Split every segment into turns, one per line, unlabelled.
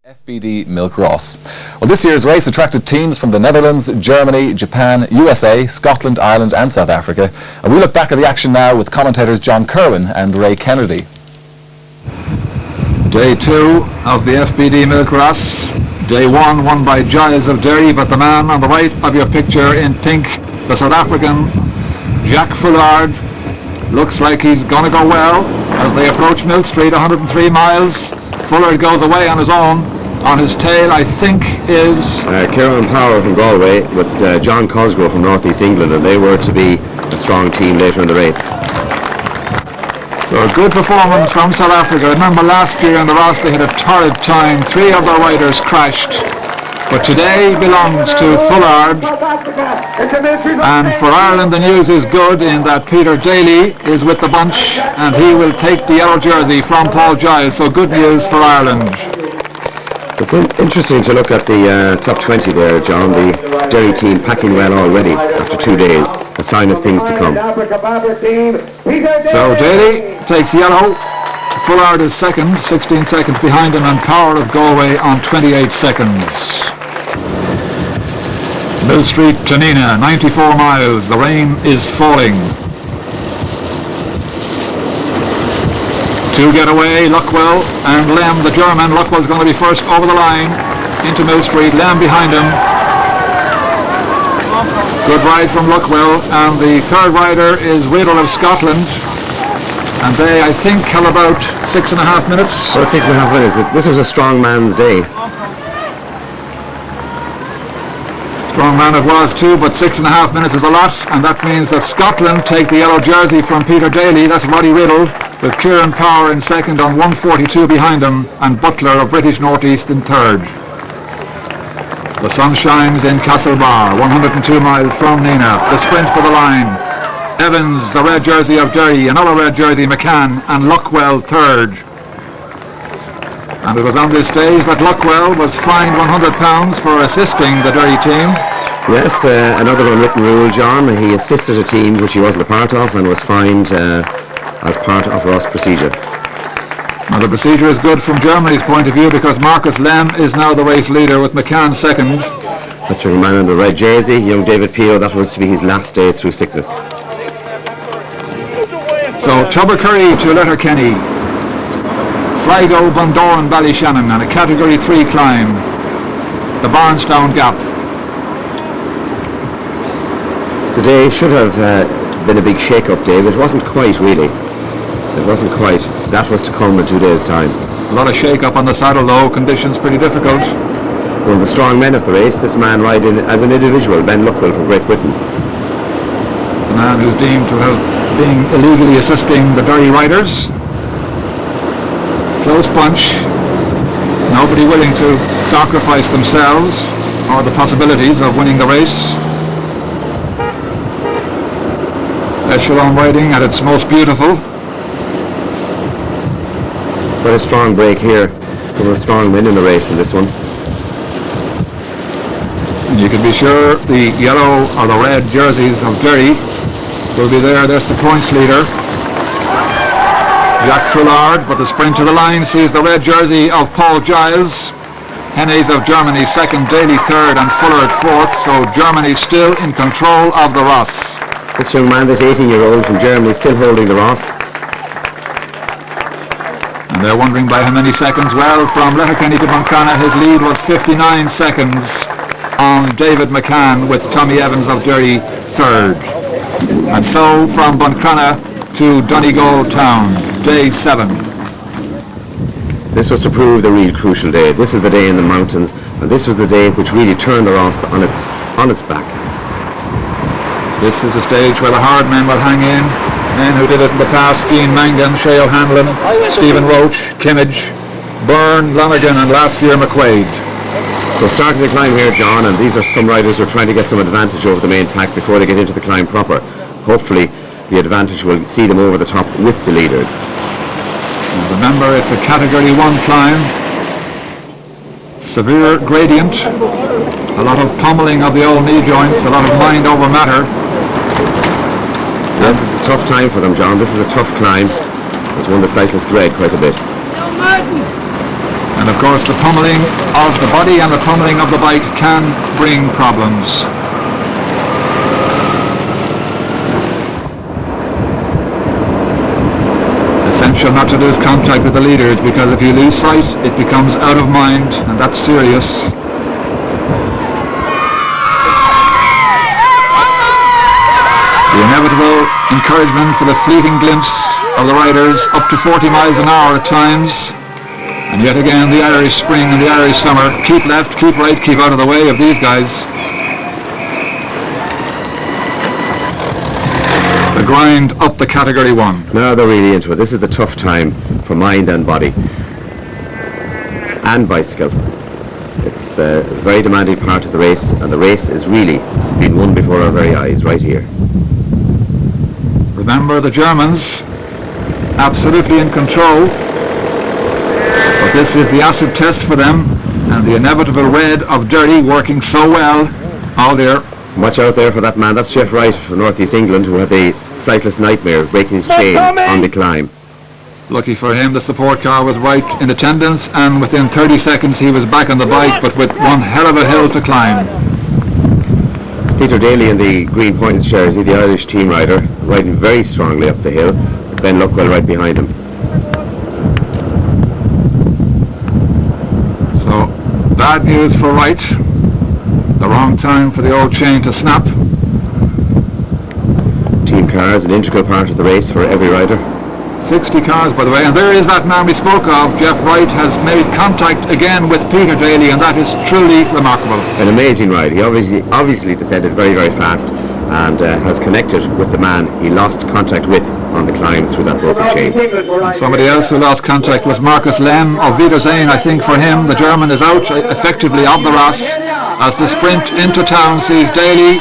FBD Ras. Well, this year's race attracted teams from the Netherlands, Germany, Japan, USA, Scotland, Ireland and South Africa. And we look back at the action now with commentators John Kerwin and Ray Kennedy.
Day 2 of the FBD Ras. Day 1 won by Giles of Derry, but the man on the right of your picture in pink, the South African Jack Fullard, looks like he's going to go well as they approach Mill Street, 103 miles. Fullard goes away on his own. On his tail, I think, is
Kieran Power from Galway with John Cosgrove from North East England, and they were to be a strong team later in the race.
So a good performance from South Africa. Remember last year in the Rás they had a torrid time. 3 of their riders crashed. But today belongs to Fullard. And for Ireland the news is good in that Peter Daly is with the bunch and he will take the yellow jersey from Paul Giles. So good news for Ireland.
It's interesting to look at the top 20 there, John. The Derry team packing well already after 2 days. A sign of things to come.
So Daly takes yellow. Fullard is second, 16 seconds behind him, and Power of Galway on 28 seconds. Mill Street to Nina, 94 miles. The rain is falling. To get away, Luckwell and Lem, the German. Luckwell's going to be first over the line into Mill Street. Lem behind him. Good ride from Luckwell, and the third rider is Riddle of Scotland. And they, I think, have about 6.5 minutes.
About 6.5 minutes. This was a strong man's day.
Strong man it was too, but 6.5 minutes is a lot, and that means that Scotland take the yellow jersey from Peter Daly. That's Roddy Riddle, with Kieran Power in second on 1:42 behind him, and Butler of British North East in third. The sun shines in Castlebar, 102 miles from Nina. The sprint for the line. Evans, the red jersey of Derry, another red jersey, McCann, and Luckwell third. And it was on this stage that Luckwell was fined £100 for assisting the Derry team.
Yes, another unwritten rule, John. He assisted a team which he wasn't a part of and was fined as part of Ross procedure.
Now the procedure is good from Germany's point of view because Marcus Lem is now the race leader with McCann second.
That young man in the red jersey, young David Peel, that was to be his last day through sickness.
So Tubbercurry to Letterkenny, Sligo, Bundoran, Ballyshannon, and a Category 3 climb, the Barnstown Gap.
Today should have been a big shake-up day, but it wasn't quite really. It wasn't quite. That was to come in 2 days' time.
A lot of shake-up on the saddle though, conditions pretty difficult.
One of the strong men of the race, this man riding as an individual, Ben Luckwell from Great Britain.
The man who's deemed to have been illegally assisting the Derry riders. Close punch. Nobody willing to sacrifice themselves or the possibilities of winning the race. Echelon riding at its most beautiful.
Quite a strong break here. Some of the strong men in the race in this one.
And you can be sure the yellow or the red jerseys of Derry will be there. There's the points leader, Jack Fullard, but the sprint to the line sees the red jersey of Paul Giles. Hennes of Germany second, Daly third, and Fullard fourth. So Germany still in control of the Ross.
This young man, this 18-year-old from Germany, still holding the Ross.
And they're wondering by how many seconds. Well, from Letterkenny to Buncrana, his lead was 59 seconds on David McCann, with Tommy Evans of Derry third. And so from Buncrana to Donegal Town, day 7.
This was to prove the real crucial day. This is the day in the mountains, and this was the day which really turned the Ross on its back.
This is the stage where the hard men will hang in. Men who did it in the past: Gene Mangan, Shea O'Hanlon, Stephen Roach, Kimmage, Byrne, Lonergan, and last year McQuaid.
So starting the climb here, John, and these are some riders who are trying to get some advantage over the main pack before they get into the climb proper. Hopefully the advantage will see them over the top with the leaders.
And remember, it's a Category 1 climb. Severe gradient, a lot of pummeling of the old knee joints, a lot of mind over matter.
This is a tough time for them, John. This is a tough climb. It's one the cyclists dread quite a bit.
And And of course the pummeling of the body and the pummeling of the bike can bring problems. Essential not to lose contact with the leaders, because if you lose sight it becomes out of mind, and that's serious. The inevitable encouragement for the fleeting glimpse of the riders up to 40 miles an hour at times. And yet again the Irish spring and the Irish summer. Keep left, keep right, keep out of the way of these guys. The grind up the Category 1.
Now they're really into it. This is the tough time for mind and body and bicycle. It's a very demanding part of the race, and the race is really being won before our very eyes right here.
Remember, the Germans absolutely in control, but this is the acid test for them, and the inevitable red of dirty working so well. Oh dear.
Watch out there for that man. That's Jeff Wright from North East England, who had the cyclist nightmare of breaking his chain on the climb.
Lucky for him, the support car was right in attendance, and within 30 seconds he was back on the bike, but with one hell of a hill to climb.
Peter Daly in the green pointed jersey, the Irish team rider, riding very strongly up the hill. Ben Luckwell right behind him.
So, bad news for Wright. The wrong time for the old chain to snap.
Team car is an integral part of the race for every rider.
60 cars, by the way, and there is that man we spoke of. Jeff Wright has made contact again with Peter Daly, and that is truly remarkable.
An amazing ride. He obviously descended very, very fast, and has connected with the man he lost contact with on the climb through that broken chain.
And somebody else who lost contact was Marcus Lem of Wiedersehen. I think for him the German is out effectively of the Ras, as the sprint into town sees Daly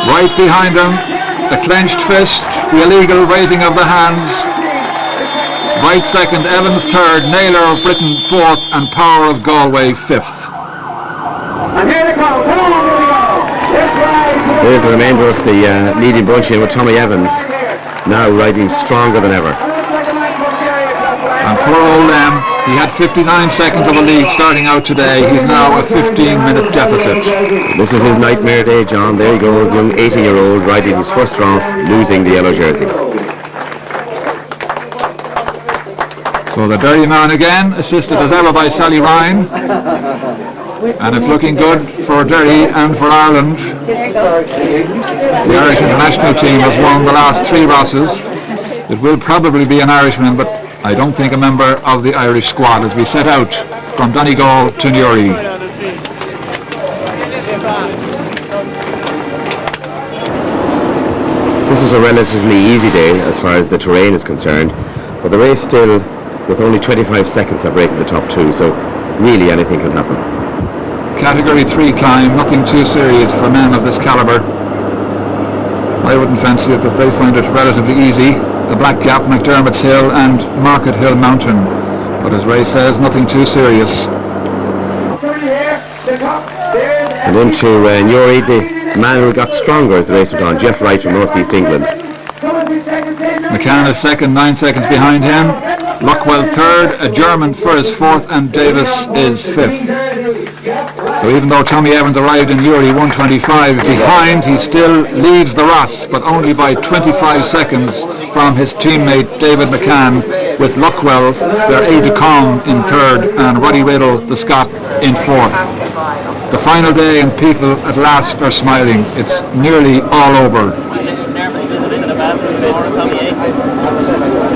right behind him. The clenched fist, the illegal raising of the hands. Wright second, Evans third, Naylor of Britain fourth, and Power of Galway fifth.
And here they come. Come on, here we go.
Here's the remainder of the leading bunch in with Tommy Evans, now riding stronger than ever.
And poor old Lem, he had 59 seconds of a lead starting out today. He's now a 15-minute deficit.
This is his nightmare day, John. There he goes, young 18-year-old riding his first Ras, losing the yellow jersey.
So the dirty man again, assisted as ever by Sally Ryan. And it's looking good for Derry and for Ireland. The Irish international team has won the last 3 Rosses. It will probably be an Irishman, but I don't think a member of the Irish squad as we set out from Donegal to Newry.
This was a relatively easy day as far as the terrain is concerned, but the race still, with only 25 seconds separating the top 2, so really anything can happen.
Category 3 climb, nothing too serious for men of this calibre. I wouldn't fancy it, but they find it relatively easy. The Black Gap, McDermott's Hill and Market Hill Mountain. But as Ray says, nothing too serious.
And into Newry, the man who got stronger as the race went on, Jeff Wright from North East England.
McCann is second, 9 seconds behind him. Luckwell third, a German for his fourth, and Davis is fifth. So even though Tommy Evans arrived in Newry 125 behind, he still leads the Ras, but only by 25 seconds from his teammate David McCann, with Luckwell, their aide-de-camp, in third, and Roddy Riddle, the Scot, in fourth. The final day, and people at last are smiling. It's nearly all over.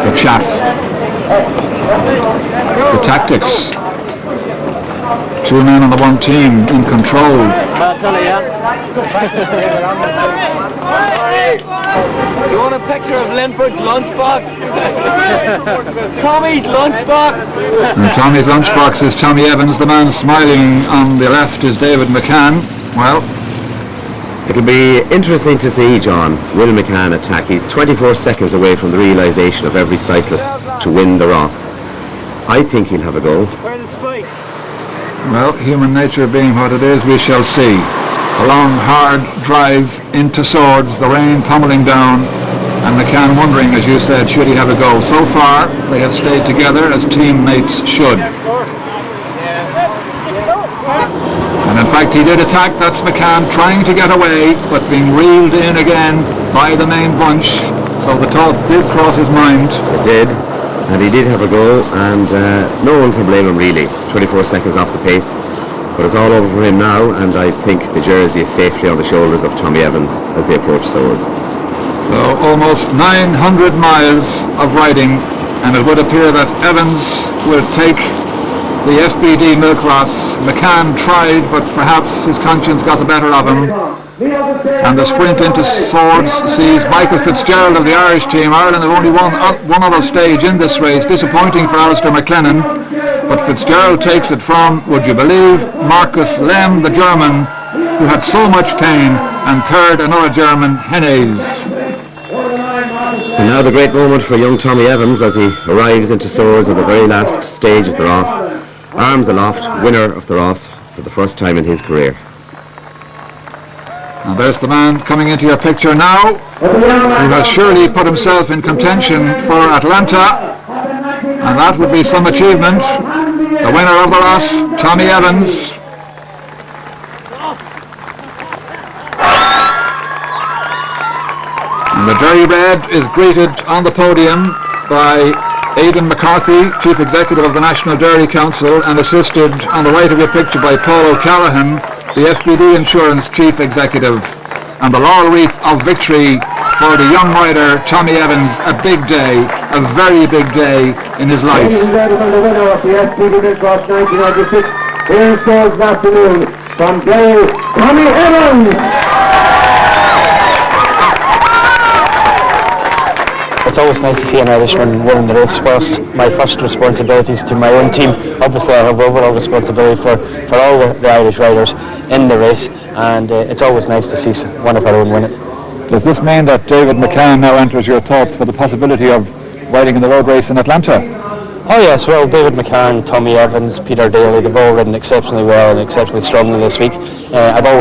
The chat, the tactics. 2 men on the one team in control.
You want a picture of Linford's lunchbox? Tommy's lunchbox!
And Tommy's lunchbox is Tommy Evans. The man smiling on the left is David McCann. Well,
it'll be interesting to see, John, Will McCann attack. He's 24 seconds away from the realisation of every cyclist to win the Ras. I think he'll have a go.
Where's the spike?
well, human nature being what it is, we shall see. A long, hard drive into Swords, the rain pummeling down, and McCann wondering, as you said, should he have a go. So far, they have stayed together as teammates should. And in fact, he did attack. That's McCann trying to get away, but being reeled in again by the main bunch. So the thought did cross his mind.
It did, and he did have a go, and no one can blame him really. 24 seconds off the pace. But it's all over for him now, and I think the jersey is safely on the shoulders of Tommy Evans as they approach Swords.
So almost 900 miles of riding, and it would appear that Evans will take the FBD Milk Ross. McCann tried, but perhaps his conscience got the better of him. And the sprint into Swords sees Michael Fitzgerald of the Irish team. Ireland have only won one other stage in this race. Disappointing for Alistair McLennan. But Fitzgerald takes it from, would you believe, Markus Lem, the German, who had so much pain, and third, another German, Hennes.
And now the great moment for young Tommy Evans as he arrives into Swords at the very last stage of the Ross. Arms aloft, winner of the Ross for the first time in his career.
And there's the man coming into your picture now, who has surely put himself in contention for Atlanta, and that would be some achievement. The winner of the Ross, Tommy Evans. And the Derry Red is greeted on the podium by Aidan McCarthy, Chief Executive of the National Dairy Council, and assisted on the right of your picture by Paul O'Callaghan, the FBD Insurance Chief Executive. And the laurel wreath of victory for the young rider Tommy Evans. A big day, a very big day in his life.
Ladies and gentlemen, the winner of the FBD Ras 1996 here in Swords this afternoon from Derry, Tommy Evans.
It's always nice to see an Irishman winning the race. Whilst my first responsibility is to my own team, obviously I have overall responsibility for all the Irish riders in the race, and it's always nice to see one of our own win it.
Does this mean that David McCann now enters your thoughts for the possibility of riding in the road race in Atlanta?
Oh yes, well, David McCann, Tommy Evans, Peter Daly, they've all ridden exceptionally well and exceptionally strongly this week. I've always